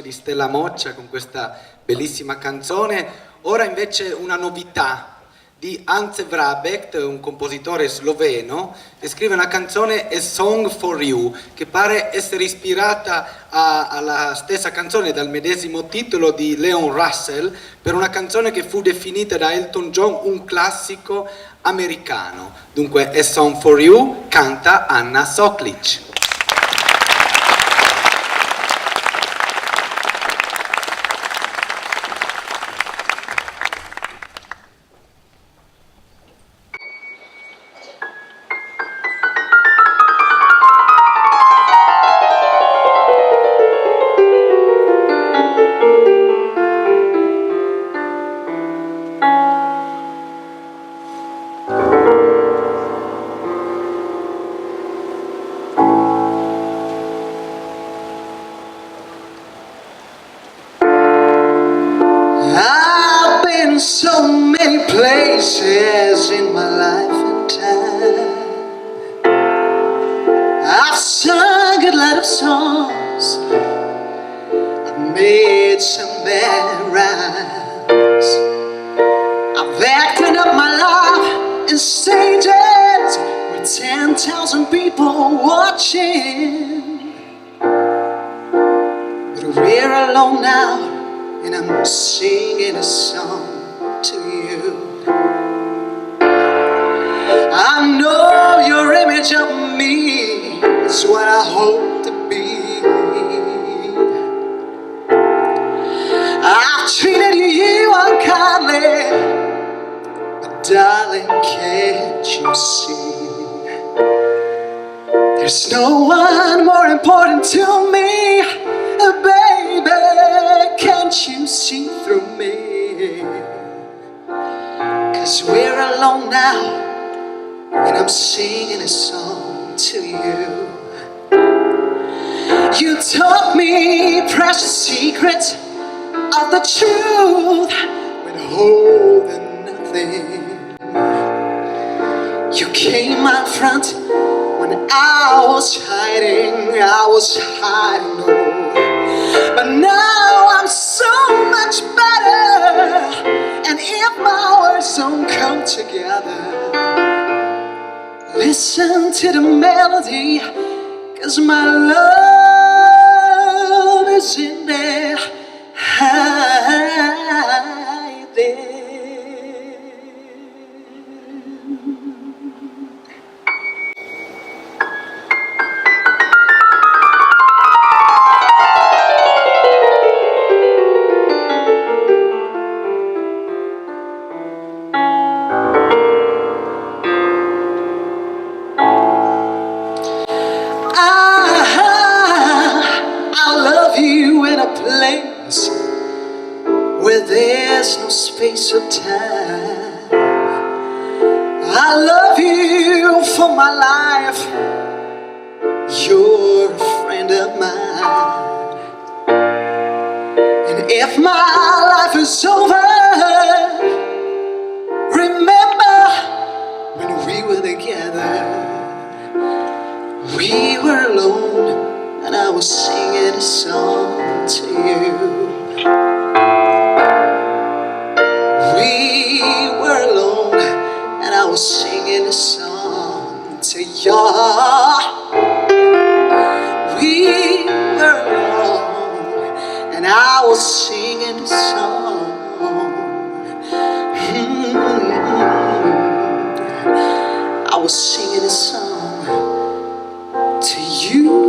di Stella Moccia con questa bellissima canzone. Ora invece una novità di Ante Vrabec, un compositore sloveno, che scrive una canzone A Song for You, che pare essere ispirata alla stessa canzone dal medesimo titolo di Leon Russell, per una canzone che fu definita da Elton John un classico americano. Dunque A Song for You canta Anna Soklic. I've been so many places in my life and time. I've sung a lot of songs, I've made some bad rhymes. I've acted up my life in stages with 10,000 people watching. But we're alone now, and I'm singing a song to you. I know your image of me is what I hope to be. I've treated you unkindly, but darling, can't you see? There's no one more important to me, baby. Can't you see through me? 'Cause we're alone now, and I'm singing a song to you. You taught me precious secrets of the truth, withholding nothing. You came out front when I was hiding, oh. But now I'm so much better, and if my words don't come together, listen to the melody, 'cause my love is in there, hiding. Place where there's no space or time. I love you for my life, you're a friend of mine. And if my life is over, remember when we were together. We were alone, and I was singing a song to you. We were alone, and I was singing a song to you. We were alone, and I was singing a song. I was singing a song to you.